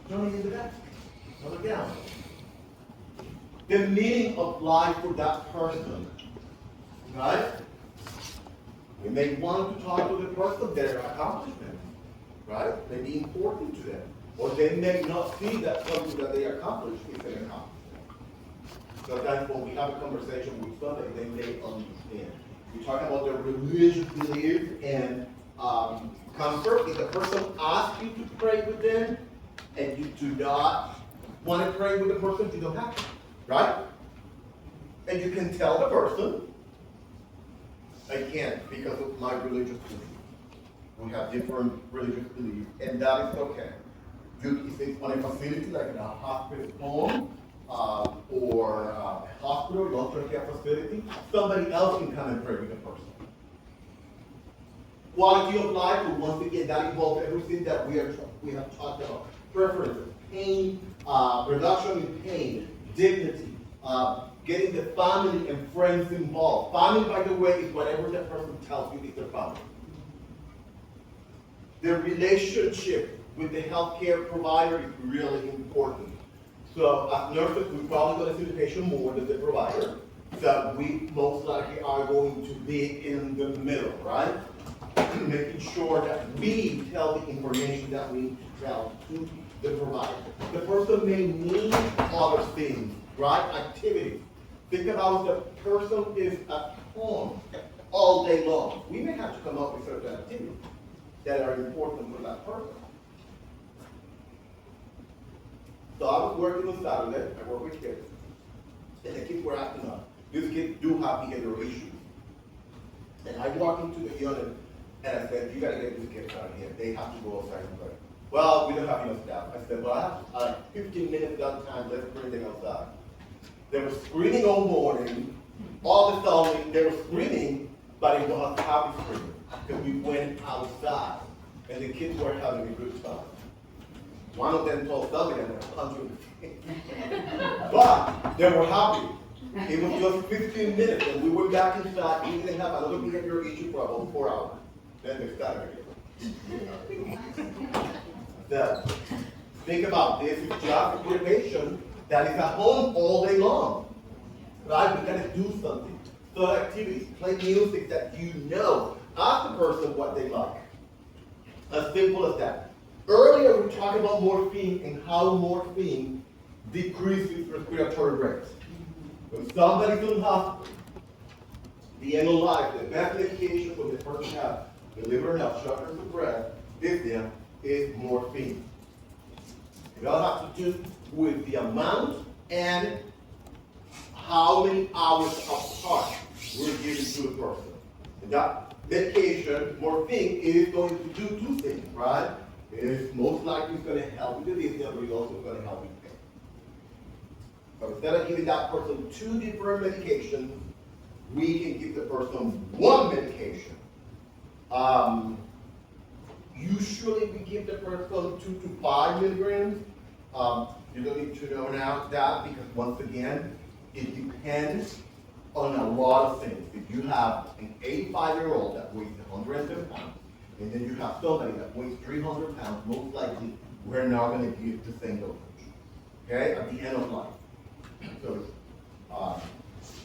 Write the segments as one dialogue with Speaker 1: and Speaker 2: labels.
Speaker 1: Johnny in the back. Look down. The meaning of life for that person, right? We may want to talk to the person their accomplishments, right? May be important to them. Or they may not see that something that they accomplished is an accomplishment. Sometimes when we have a conversation with somebody, they may understand. We talk about their religious belief and comfort. If the person asks you to pray with them and you do not want to pray with the person, you don't have to, right? And you can tell the person, I can't because of my religious belief. We have different religious beliefs, and that is okay. If it's on a facility like in a hospital home or a hospital, long-term care facility, somebody else can come and pray with the person. Quality of life, once again, that involves everything that we have talked about. Preferences, pain, reduction in pain, dignity, getting the family and friends involved. Family, by the way, is whatever that person tells you is their family. The relationship with the healthcare provider is really important. So as nurses, we're probably going to see the patient more than the provider. So we most likely are going to be in the middle, right? Making sure that we tell the information that we need to tell to the provider. The person may need other things, right? Activities. Think about the person is at home all day long. We may have to come up with certain activities that are important for that person. So I was working on Saturday, I work with kids, and the kids were acting up. These kids do have behavioral issues. And I walked into the unit and I said, you gotta get these kids out of here. They have to go outside and play. Well, we don't have enough staff. I said, well, I have 15 minutes downtime, let's bring them outside. They were screaming all morning. All of a sudden, they were screaming, but it was happy screaming. Because we went outside, and the kids were having a good time. One of them told somebody that was 100. But they were happy. It was just 15 minutes, and we went back inside. We didn't have another behavioral issue for about 4 hours. Then they started again. So, think about this. It's just for a patient that is at home all day long. Right? We gotta do something. So activities, play music that you know. Ask the person what they like. As simple as that. Earlier we talked about morphine and how morphine decreases respiratory rates. When somebody's in the hospital, the end of life, the best medication for the person to have the liver health, shortness of breath, dyspnea, is morphine. It all has to do with the amount and how many hours apart we're giving to the person. And that medication, morphine, is going to do two things, right? It is most likely going to help with the dyspnea, but it's also going to help with pain. So instead of giving that person two different medications, we can give the person one medication. Usually we give the person 2 to 5 milligrams. You don't need to know now that because once again, it depends on a lot of things. If you have an 85-year-old that weighs 110 pounds, and then you have somebody that weighs 300 pounds, most likely we're not going to give the same dosage. Okay, at the end of life. So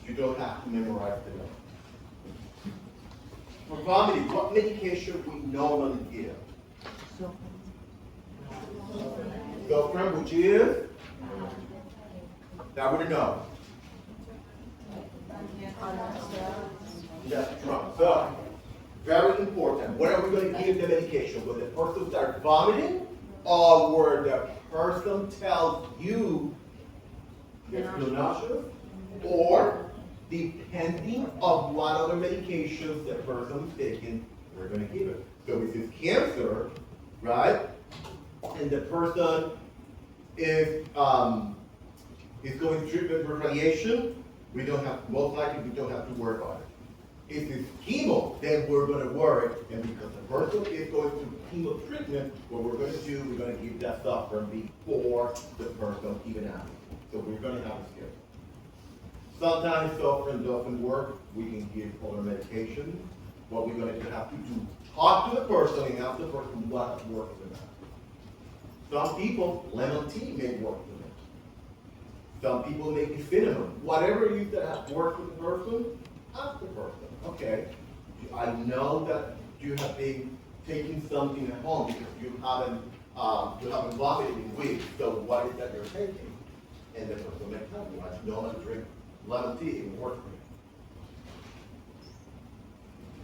Speaker 1: you don't have to memorize the dose. For vomiting, what medication we normally give? Zofran, which is? That would know. That's wrong. So, very important. When are we going to give the medication? When the person starts vomiting, or where the person tells you they feel nauseous, or depending on what other medications the person is taking, we're going to give it. So if it's cancer, right, and the person is going through treatment for radiation, we don't have, most likely we don't have to worry about it. If it's chemo, then we're going to worry, and because the person is going through chemo treatment, what we're going to do, we're going to give that stuff from before the person even after. So we're going to have a schedule. Sometimes Zofran doesn't work. We can give other medication. What we're going to have to do, talk to the person and ask the person what works for them. Some people, lemon tea may work for them. Some people may be cinnamon. Whatever it is that has worked with the person, ask the person, okay, I know that you have been taking something at home because you haven't vomited in weeks, so what is that you're taking? And the person may tell you, I normally drink lemon tea, it works for me.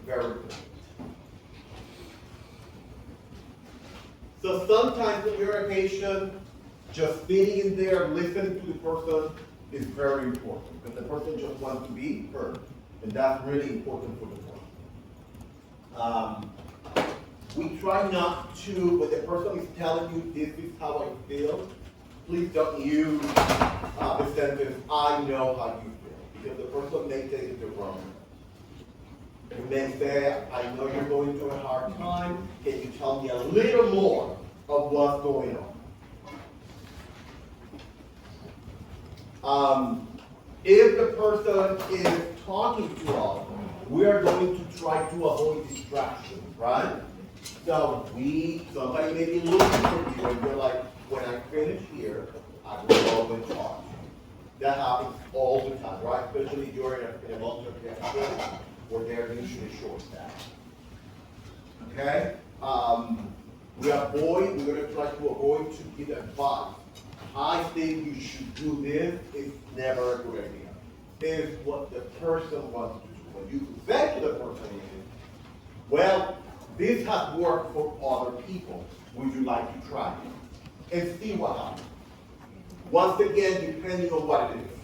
Speaker 1: Very good. So sometimes when you're a patient, just sitting in there listening to the person is very important because the person just wants to be heard, and that's really important for the person. We try not to, when the person is telling you this is how I feel, please don't use the sentence, I know how you feel, because the person may take it the wrong way. You may say, I know you're going through a hard time, can you tell me a little more of what's going on? If the person is talking to us, we are going to try to avoid distractions, right? So somebody may be looking for you and you're like, when I finish here, I will go and talk. That happens all the time, right? Especially during a long-term care facility where they're usually short-staffed. Okay? We're going to try to avoid to give advice. I think you should do this. It's never a good idea. It's what the person wants to do. When you say to the person, well, this has worked for other people. Would you like to try it? And see what happens. Once again, depending on what it is.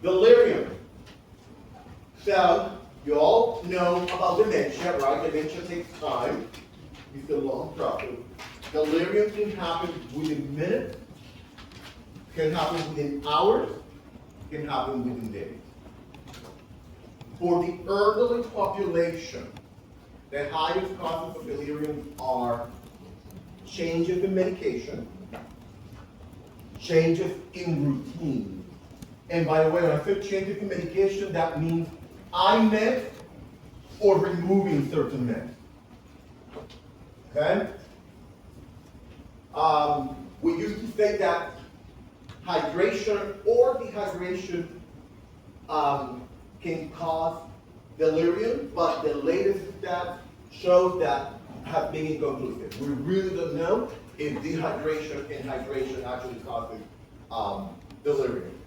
Speaker 1: Delirium. So, you all know about dementia, right? Dementia takes time. It's a long process. Delirium can happen within minutes, can happen within hours, can happen within days. For the elderly population, the highest causes of delirium are changes in medication, changes in routine. And by the way, when I say changes in medication, that means I meds or removing certain meds. Okay? We used to say that hydration or dehydration can cause delirium, but the latest stats show that have been inconclusive. We really don't know if dehydration and hydration actually causes delirium.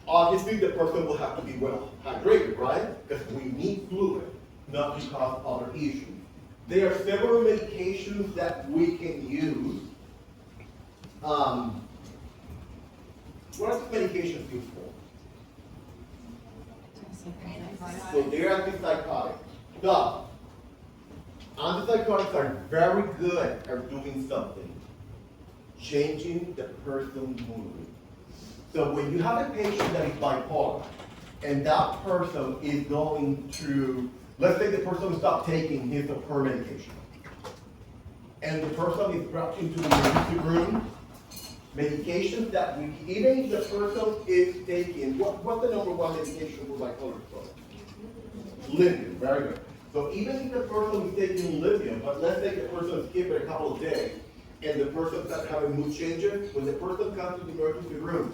Speaker 1: Obviously, the person will have to be well hydrated, right? Because we need fluid, not because of other issues. There are several medications that we can use. What are the medications used for? So they're antipsychotics. The antipsychotics are very good at doing something, changing the person's mood. So when you have a patient that is bipolar, and that person is going through, let's say the person stopped taking his or her medication, and the person is brought into the emergency room, medications that we, even if the person is taking, what's the number one medication for bipolar disorder? Lithium, very good. So even if the person is taking lithium, but let's say the person skipped it a couple of days, and the person starts having mood changes, when the person comes to the emergency room,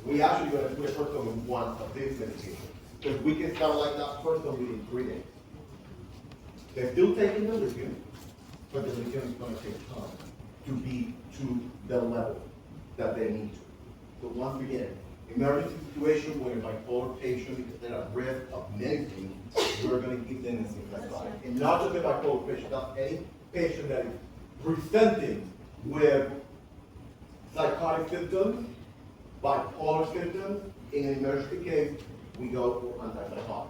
Speaker 1: we actually going to put a person on one of these medications. Because we can start like that person within 3 days. They're still taking the lithium, but the lithium is going to take time to be to the level that they need to. So once again, emergency situation where a bipolar patient is at risk of many things, we're going to give them an antipsychotic. And not just a bipolar patient, not any patient that is presenting with psychotic symptoms, bipolar symptoms. In an emergency case, we go for antipsychotic.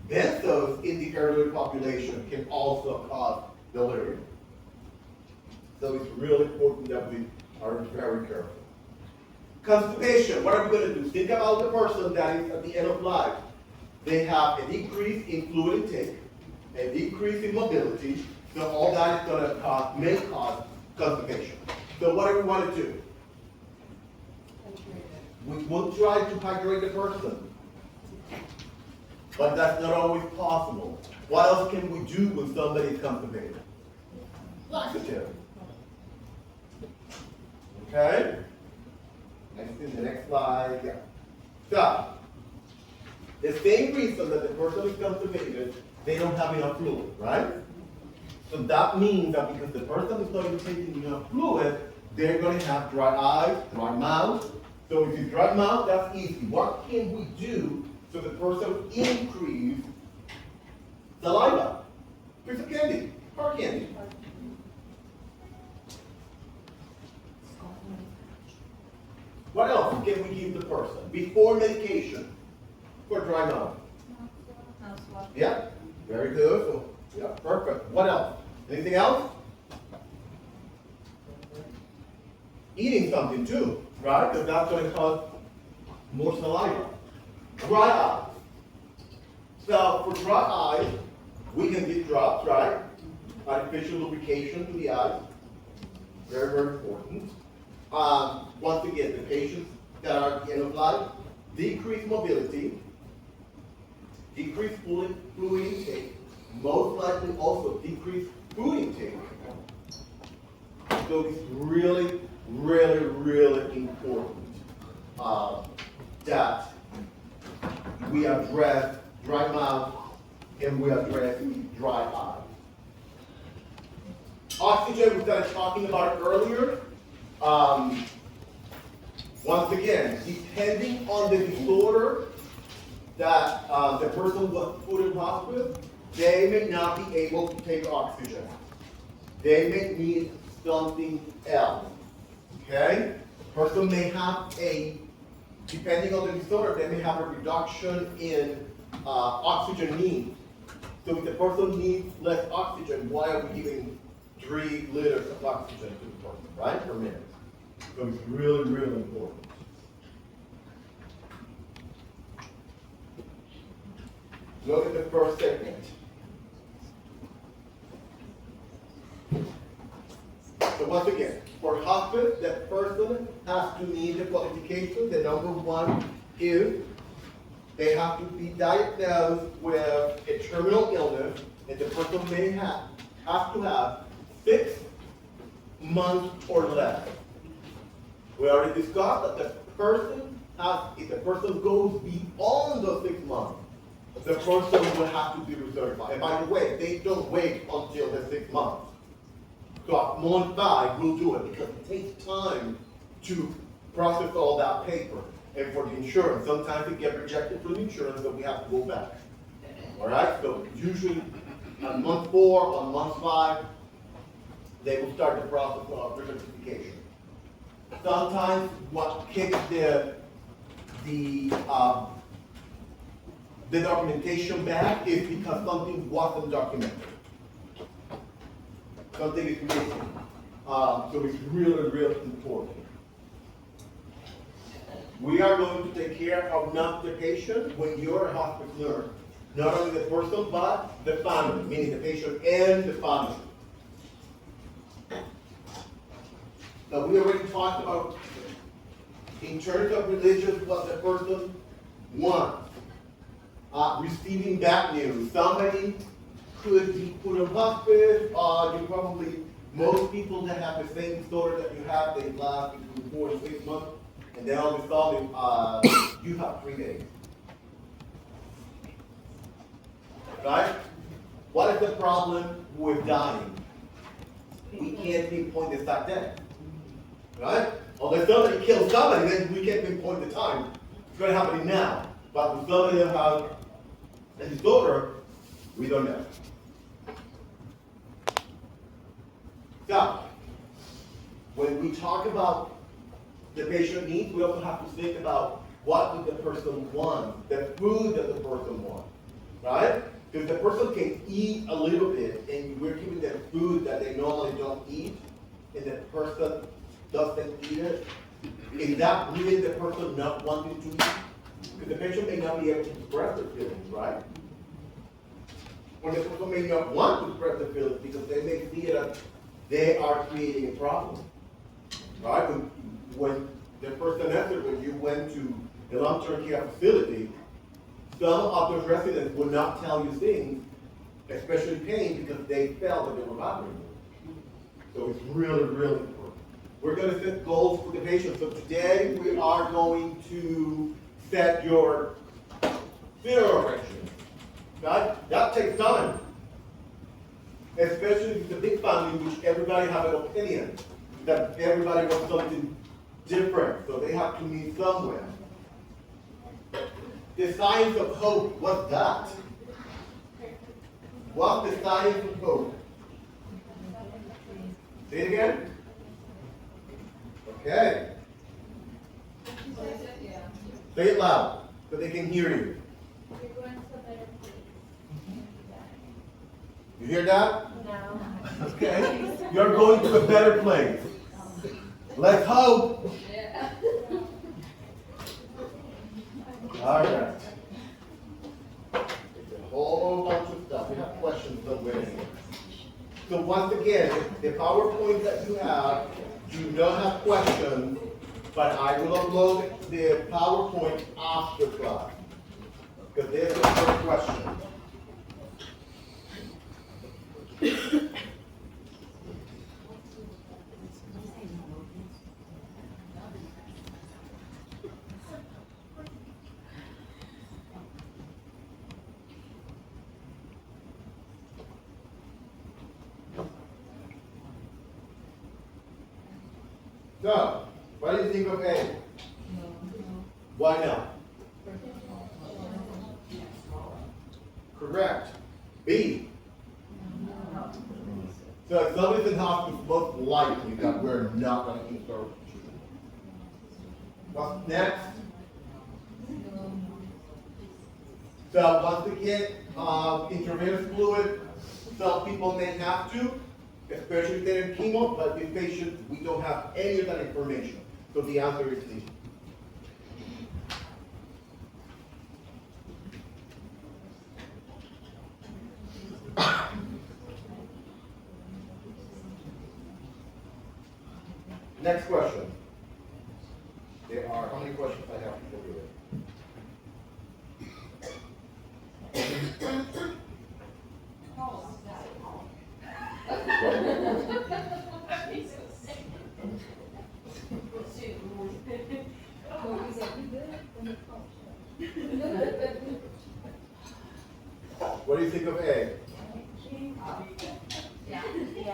Speaker 1: Benzos in the elderly population can also cause delirium. So it's really important that we are very careful. Constipation, what are we going to do? Think about the person that is at the end of life. They have a decrease in fluid intake, a decrease in mobility, so all that is going to may cause constipation. So what do we want to do? We will try to hydrate the person, but that's not always possible. What else can we do when somebody is constipated? Laxative. Okay? Next in the next slide. Yeah. So, the same reason that the person is constipated, they don't have enough fluid, right? So that means that because the person is not taking enough fluid, they're going to have dry eyes, dry mouth. So if you dry mouth, that's easy. What can we do so the person increase saliva? Piece of candy, hard candy. What else can we give the person before medication for dry mouth? Yeah, very good. So, yeah, perfect. What else? Anything else? Eating something too, right? Because that's going to cause more saliva. Dry eyes. So for dry eyes, we can give drops, right? Artificial lubrication to the eyes. Very, very important. Once again, the patients that are at the end of life, decreased mobility, decreased fluid intake, most likely also decreased food intake. So it's really, really, really important that we address dry mouth and we address dry eyes. Oxygen, we started talking about it earlier. Once again, depending on the disorder that the person was put in hospital, they may not be able to take oxygen. They may need something else. Okay? The person may have depending on the disorder, they may have a reduction in oxygen needs. So if the person needs less oxygen, why are we giving 3 liters of oxygen to the person, right, per minute? So it's really, really important. Look at the first segment. So once again, for hospice, that person has to meet the qualifications. The number one is they have to be diagnosed with a terminal illness, and the person may have to have 6 months or less. We already discussed that if the person goes beyond those 6 months, the person will have to be recertified. And by the way, they don't wait until the 6 months. So at month 5, we'll do it because it takes time to process all that paper. And for the insurance, sometimes it gets rejected from the insurance, so we have to go back. All right? So usually on month 4, on month 5, they will start the process of recertification. Sometimes what kicks the documentation back is because something wasn't documented. Something is missing. So it's really, really important. We are going to take care of not the patient when you're a hospice nurse. Not only the person, but the family, meaning the patient and the family. So we already talked about, in terms of religion, what the person wants. Receiving bad news. Somebody could be put on hospice, most people that have the same disorder that you have, they last between 4 and 6 months, and then all of a sudden, you have 3 days. Right? What is the problem with dying? We can't pinpoint the exact day. Right? Unless somebody kills somebody, then we can't pinpoint the time. It's going to happen now. But with somebody that has a disorder, we don't know. So, when we talk about the patient needs, we also have to think about what does the person want, the food that the person wants, right? Because the person can eat a little bit, and we're giving them food that they normally don't eat, and the person doesn't eat it. Is that really the person not wanting to eat? Because the patient may not be able to express their feelings, right? Or the person may not want to express their feelings because they may see it as they are creating a problem, right? When the person answered, when you went to a long-term care facility, some of the residents would not tell you things especially pain because they felt that they were bothering you. So it's really, really important. We're going to set goals for the patient. So today we are going to set your funeral arrangements. That takes time. Especially if it's a big family in which everybody has an opinion, that everybody wants something different, so they have to meet somewhere. The science of hope, what's that? What's the science of hope? Say it again. Okay. Say it loud so they can hear you.
Speaker 2: You're going to a better place.
Speaker 1: You hear that?
Speaker 2: No.
Speaker 1: Okay. You're going to a better place. Let's hope.
Speaker 2: Yeah.
Speaker 1: All right. It's a whole bunch of stuff. We have questions somewhere. So once again, the PowerPoint that you have, do not have questions, but I will upload the PowerPoint after class. Because there's the first question. So, what do you think of A? Why not? Correct. B. So if somebody's in hospital, most likely that we're not going to insert. What's next? So once again, intravenous fluid, some people may have to, especially if they're in chemo, but with patients, we don't have any of that information. So the answer is D. Next question. There are, how many questions I have to go through? What do you think of A?
Speaker 2: Yeah.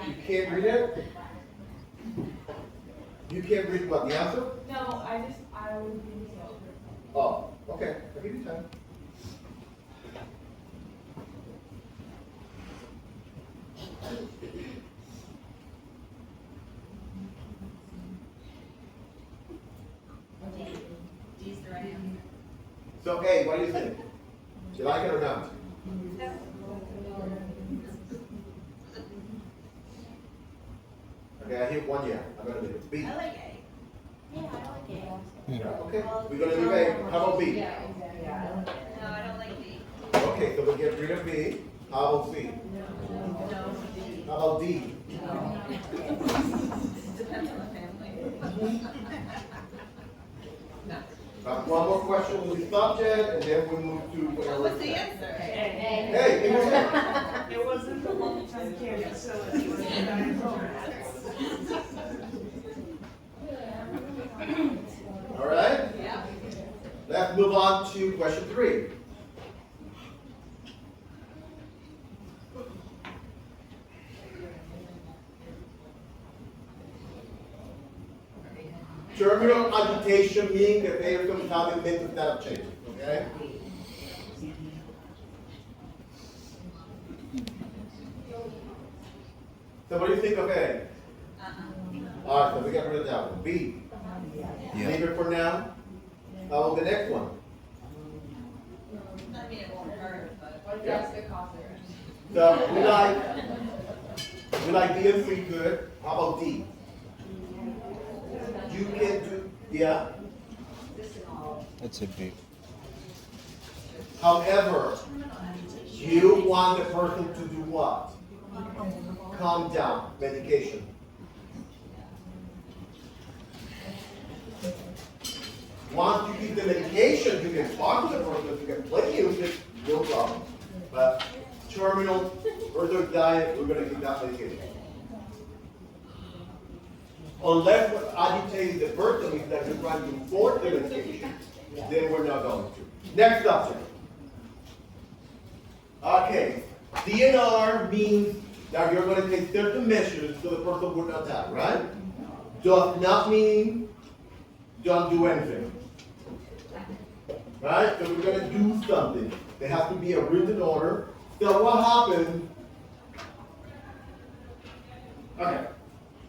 Speaker 1: You can't read it? You can't read what, the answer?
Speaker 2: No, I would be so.
Speaker 1: Oh, okay, I'll give you time.
Speaker 2: D's the right answer.
Speaker 1: So A, what do you think? Do you like it or not? Okay, I hear one yeah. I'm gonna leave it. B.
Speaker 2: I like A. Yeah, I like A.
Speaker 1: Yeah, okay, we're gonna leave A. How about B?
Speaker 2: Yeah, no, I don't like B.
Speaker 1: Okay, so we get rid of B. How about C?
Speaker 2: No, D.
Speaker 1: How about D?
Speaker 2: Depends on the family. No.
Speaker 1: One more question with the subject, and then we move to whatever.
Speaker 2: What's the answer?
Speaker 1: Hey, it was A.
Speaker 3: It wasn't the long-term care facility, it was the diagnosis.
Speaker 1: All right?
Speaker 2: Yeah.
Speaker 1: Let's move on to question 3. Terminal agitation means that they are going to have a mental state of change. Okay? So what do you think of A? All right, so we got rid of that one. B. Leave it for now. How about the next one?
Speaker 2: I mean, it won't hurt, but. What if
Speaker 1: Yeah.
Speaker 2: that's the cause of it?
Speaker 1: So we like D and C good. How about D? You can do, yeah.
Speaker 4: That's a B.
Speaker 1: However, you want the person to do what? Calm down, medication. Once you give the medication, you can talk to the person, you can play music, no problem. But terminal, person's dying, we're gonna give that medication. Unless what agitating the person is that you're trying to force the medication, then we're not going to. Next subject. Okay, DNR means that you're going to take certain measures so the person will not die, right? Does not mean don't do anything. Right? So we're going to do something. There has to be a written order. So what happened? Okay.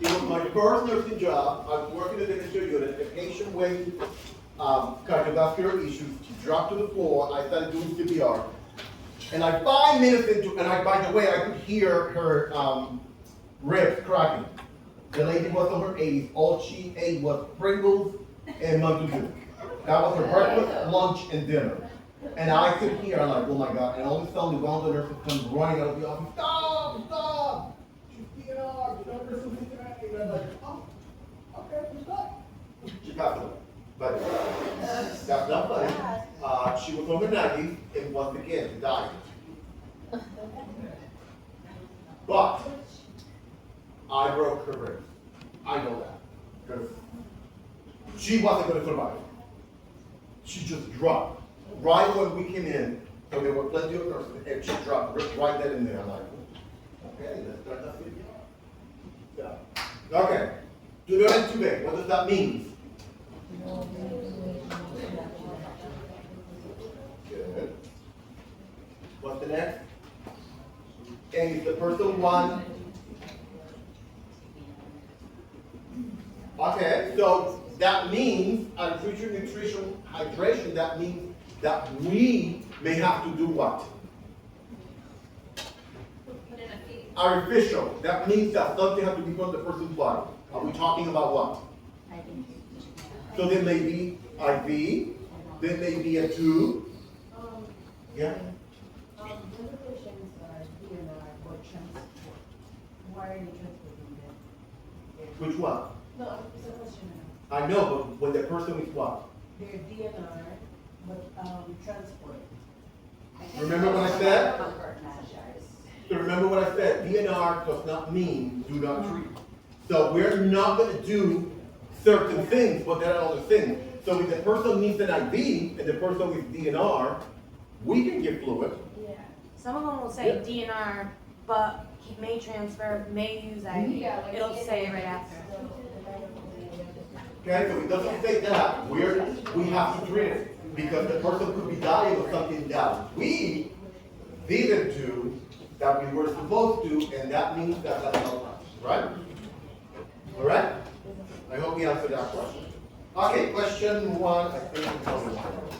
Speaker 1: It was my first nursing job. I was working in the district unit. A patient with cardiovascular issues. She dropped to the floor. I started doing CPR. And like 5 minutes into, and by the way, I could hear her ribs cracking. The lady was on her 80s. All she ate was Pringles and Mountain Dew. That was her breakfast, lunch, and dinner. And I could hear, I'm like, oh my God. And all of a sudden, one of the nurses comes running out of the office. Stop, stop. She's DNR. You know, this is interacting. And I'm like, oh, okay, stop. She passed away. But that's not funny. She was on her 90s and once again died. But I broke her ribs. I know that. Because she wasn't going to survive. She just dropped. Right when we came in, so there were plenty of nurses, and she dropped right then and there. I'm like, okay, let's start that video. Yeah. Okay. Do not intubate. What does that mean? Good. What's the next? And if the person wants. Okay, so that means, future nutrition hydration, that means that we may have to do what?
Speaker 2: Put in a fee.
Speaker 1: Artificial. That means that something has to be put in the person's body. Are we talking about what? So there may be IV, there may be a tube. Yeah?
Speaker 3: Other patients are DNR or transport. Why are you transporting them?
Speaker 1: Which one?
Speaker 3: No, it's a question.
Speaker 1: I know, but when the person is what?
Speaker 3: They're DNR, but transport.
Speaker 1: Remember what I said? So remember what I said, DNR does not mean do not treat. So we're not going to do certain things, but there are other things. So if the person needs an IV and the person with DNR, we can give fluid.
Speaker 5: Yeah. Some of them will say DNR, but he may transfer, may use IV. It'll say it right after.
Speaker 1: Okay, so it doesn't say that. We have to treat it because the person could be dying of something that we didn't do that we were supposed to, and that means that that's not us, right? All right? I hope we answered that question. Okay, question one. I think it's only one.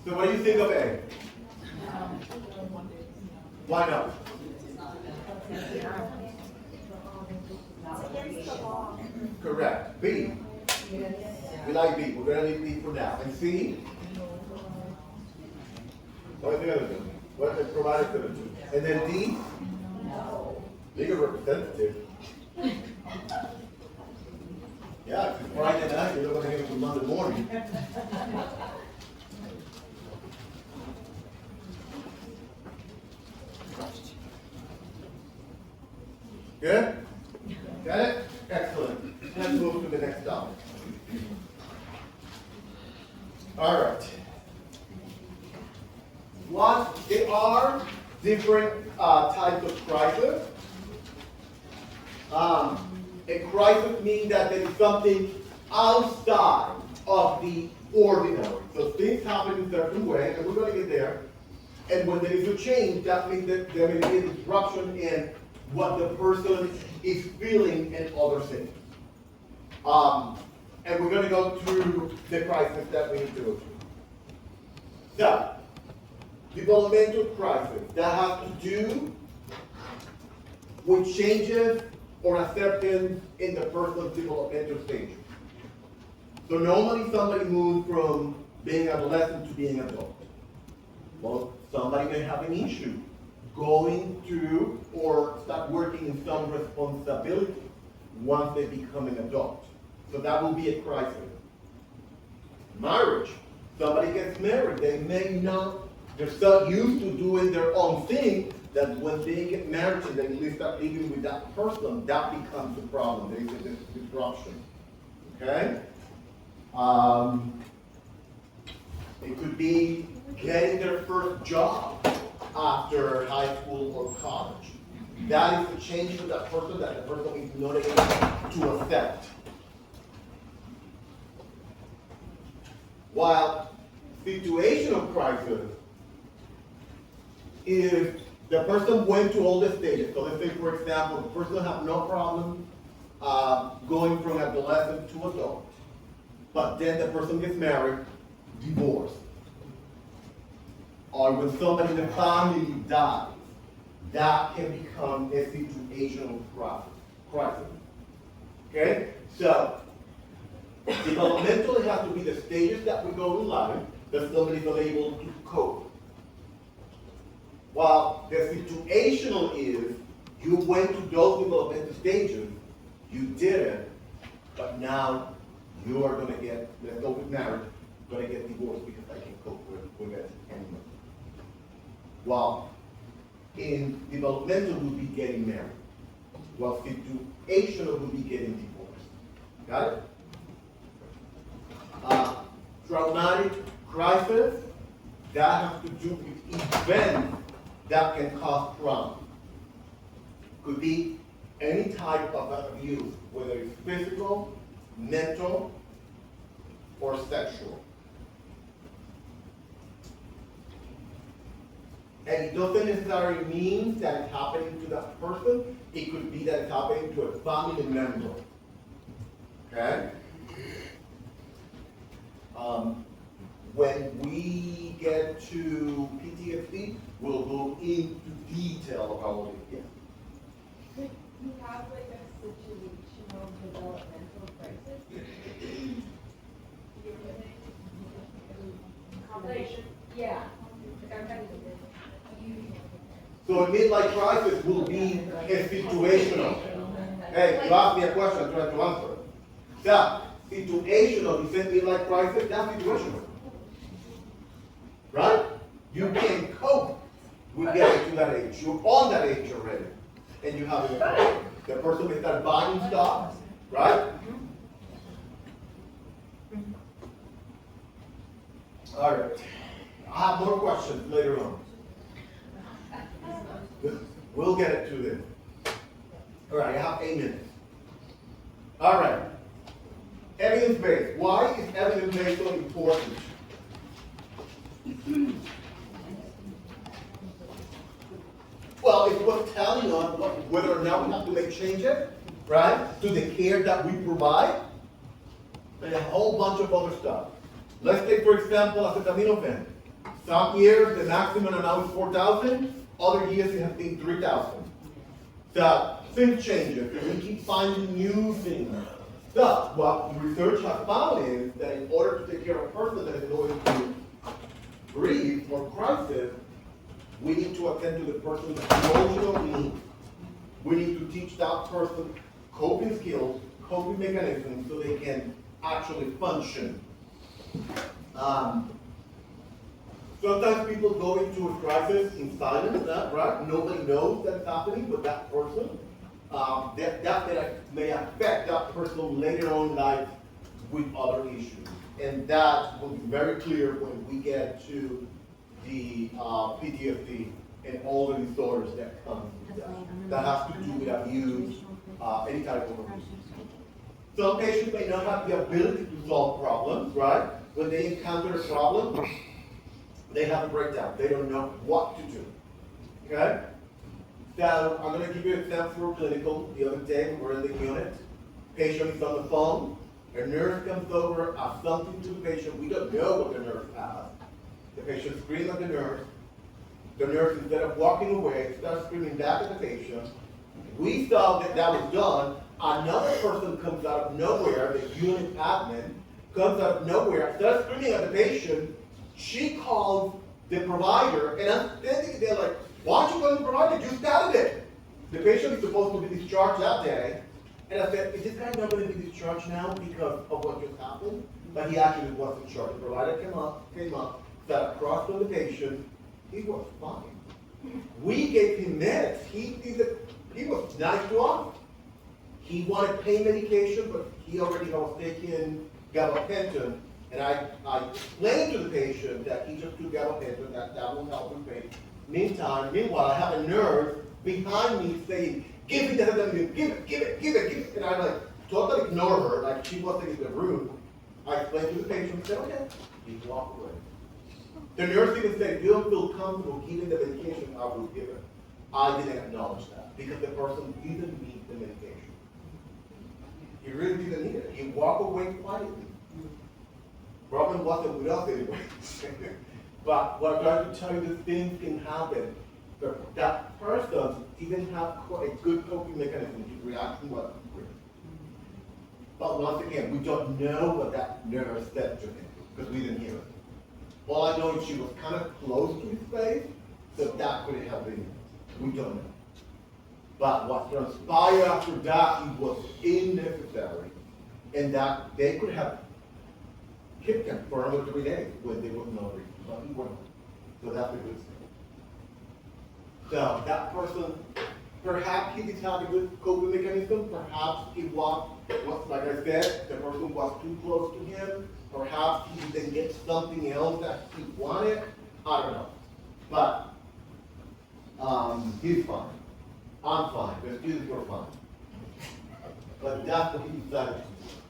Speaker 1: So what do you think of A? Why not? Correct. B. We like B. We're going to leave B for now. And C? What is the other one? What is provided to the two? And then D? Legal representative. Yeah, if it's Friday night, you're not going to get it till Monday morning. Good? Got it? Excellent. Let's move to the next topic. All right. There are different types of crisis. A crisis means that there is something outside of the ordinary. So things happen in a certain way, and we're going to get there. And when there is a change, that means that there may be a disruption in what the person is feeling and other things. And we're going to go through the crisis that we need to go through. So, developmental crisis, that has to do with changes or acceptance in the person's developmental stage. So normally somebody moves from being adolescent to being adult. Well, somebody may have an issue going through or start working in some responsibility once they become an adult. So that will be a crisis. Marriage. Somebody gets married. They may not, they're so used to doing their own thing that when they get married and they start living with that person, that becomes a problem. There is a disruption. Okay? It could be getting their first job after high school or college. That is a change for that person that the person is not able to accept. While situational crisis is the person went through all the stages. So let's say, for example, the person have no problem going from adolescent to adult, but then the person gets married, divorced, or when somebody in the family dies, that can become a situational crisis. Okay? So, developmental, it has to be the stages that we go in life that somebody is unable to cope. While the situational is, you went to those developmental stages, you did it, but now you are going to get, let's go with marriage, going to get divorced because I can't cope with it anymore. While in developmental, we'll be getting married. While situational, we'll be getting divorced. Got it? Traumatic crisis, that has to do with events that can cause trauma. Could be any type of abuse, whether it's physical, mental, or sexual. And it doesn't necessarily mean that it's happening to that person. It could be that it's happening to a family member. Okay? When we get to PTSD, we'll go into detail about it.
Speaker 3: Could you have like a situational developmental crisis? Combination? Yeah.
Speaker 1: So a midlife crisis will be a situational. Hey, you asked me a question, I'm trying to answer it. Yeah, situational, you said midlife crisis, that's situational. Right? You can cope with getting to that age. You're on that age already. And you have it. The person may start buying stuff, right? All right. I have more questions later on. We'll get it to them. All right, I have 8 minutes. All right. Evidence-based. Why is evidence-based so important? Well, it's what's telling us whether or not we have to make changes, right, to the care that we provide, and a whole bunch of other stuff. Let's take, for example, acetaminophen. Some years, the maximum amount is 4,000. Other years, it has been 3,000. So, things change, and we keep finding new things. So, what research has found is that in order to take care of a person that is going to grief or crisis, we need to attend to the person's emotional needs. We need to teach that person coping skills, coping mechanisms, so they can actually function. Sometimes people go into a crisis in silence, right? Nobody knows that's happening with that person. That may affect that person later on in life with other issues. And that will be very clear when we get to the PTSD and all the disorders that come with that. That has to do with abuse, any type of abuse. Some patients may not have the ability to solve problems, right? When they encounter a problem, they have a breakdown. They don't know what to do. Okay? So I'm going to give you an example for clinical. The other day, we were in the unit. Patient is on the phone. A nurse comes over, asks something to the patient. We don't know what the nurse asked. The patient screams at the nurse. The nurse, instead of walking away, starts screaming back at the patient. We saw that that was done. Another person comes out of nowhere, the unit admin, comes out of nowhere, starts screaming at the patient. She calls the provider, and I'm standing there like, why don't you call the provider? You started it. The patient is supposed to be discharged that day. And I said, is this guy not going to be discharged now because of what just happened? But he actually was discharged. The provider came up, sat across from the patient. He was fine. We gave him meds. He was nice to us. He wanted pain medication, but he already was taking gabapentin. And I explained to the patient that he just took gabapentin, that will help with pain. Meanwhile, I have a nurse behind me saying, give it, give it. And I like totally ignore her, like she wasn't in the room. I explained to the patient, said, okay, he walked away. The nurse even said, if you don't feel comfortable giving the medication, I will give it. I didn't acknowledge that because the person didn't need the medication. He really didn't need it. He walked away quietly. Problem wasn't with us anyway. But what I'm trying to tell you, these things can happen. But that person didn't have a good coping mechanism to react to what happened. But once again, we don't know what that nurse said to him because we didn't hear it. All I know is she was kind of close to his face, so that could have been. We don't know. But what transpired after that, it was unnecessary, and that they could have kept him for another 3 days when they were not ready. But he wasn't. So that's a good thing. So that person, perhaps he did have a good coping mechanism. Perhaps he was, like I said, the person was too close to him. Perhaps he didn't get something else that he wanted. I don't know. But he's fine. I'm fine. The students were fine. But that's what he decided.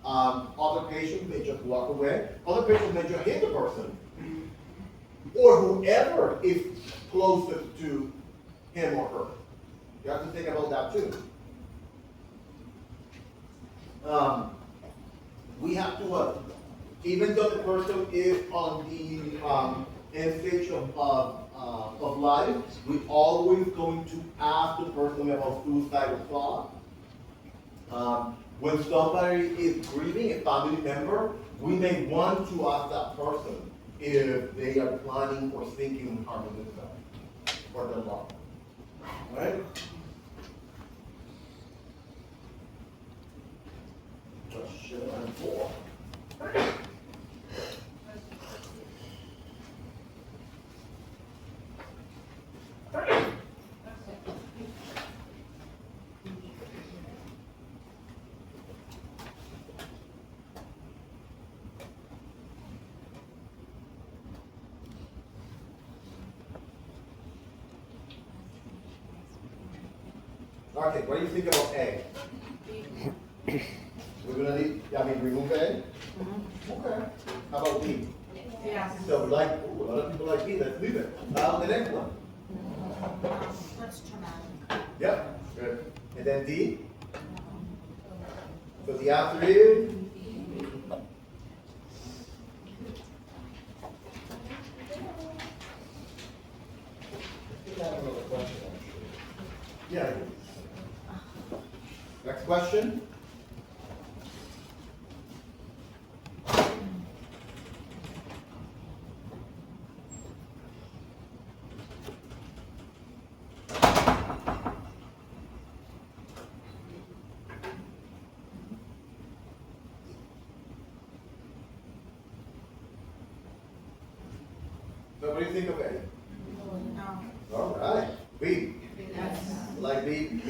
Speaker 1: Other patients may just walk away. Other patients may just hit the person. Or whoever is closest to him or her. You have to think about that too. We have to, even though the person is on the end stage of life, we're always going to ask the person about suicidal thoughts. When somebody is grieving, a family member, we may want to ask that person if they are planning or thinking harming themselves or their loved one. Right? Question number 4. Okay, what do you think about A? We're gonna remove A? Okay. How about B?
Speaker 5: Yeah.
Speaker 1: So we like, a lot of people like B, let's leave it. The next one.
Speaker 5: That's traumatic.
Speaker 1: Yep, good. And then D? So the answer is? Yeah. Next question? So what do you think of A?
Speaker 5: No.
Speaker 1: All right. B.
Speaker 5: Yes.
Speaker 1: Like B.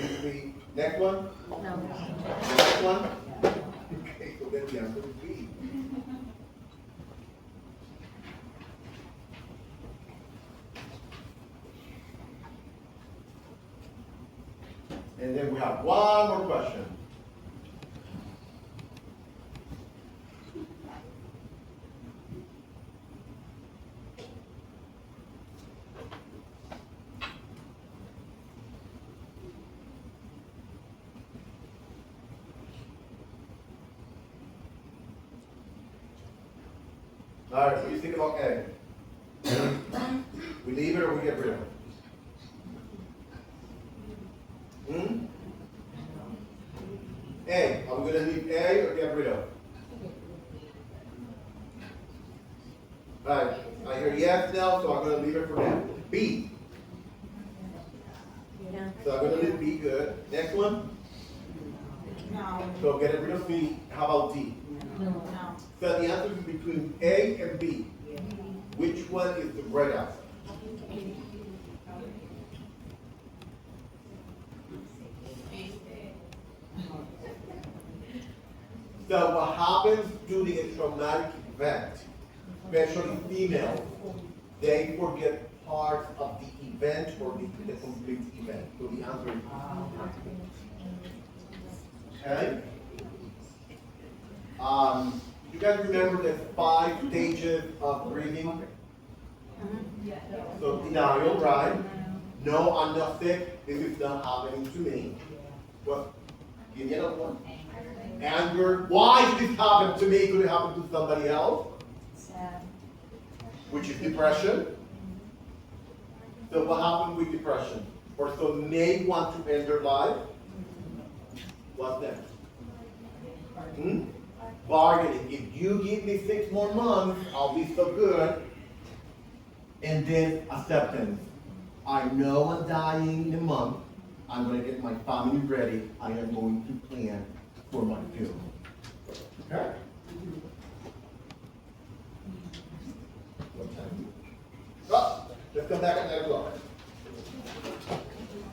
Speaker 1: Next one?
Speaker 5: No.
Speaker 1: Next one? Okay, so then the answer is B. And then we have one more question. All right, what do you think about A? We leave it or we get rid of it? A or get rid of? Alright, I hear yes now, so I'm gonna leave it for now. B.
Speaker 5: Yeah.
Speaker 1: So I'm gonna leave B, good. Next one?
Speaker 5: No.
Speaker 1: So get rid of B. How about D?
Speaker 5: No.
Speaker 1: So the answer is between A and B. Which one is the right answer? So what happens during a traumatic event, especially females, they forget parts of the event or the complete event. So the answer is okay. You guys remember the 5 stages of grieving? So denial, right? No, I'm not sick. This is not happening to me. What? Give me another one. Anger. Why did this happen to me? Could it happen to somebody else?
Speaker 5: Sad.
Speaker 1: Which is depression. So what happened with depression? Or so may want to end their life? What's next? Bargaining. If you give me 6 more months, I'll be so good. And then acceptance. I know I'm dying in a month. I'm going to get my family ready. I am going to plan for my funeral. Okay? What time? Oh, let's come back and let it go.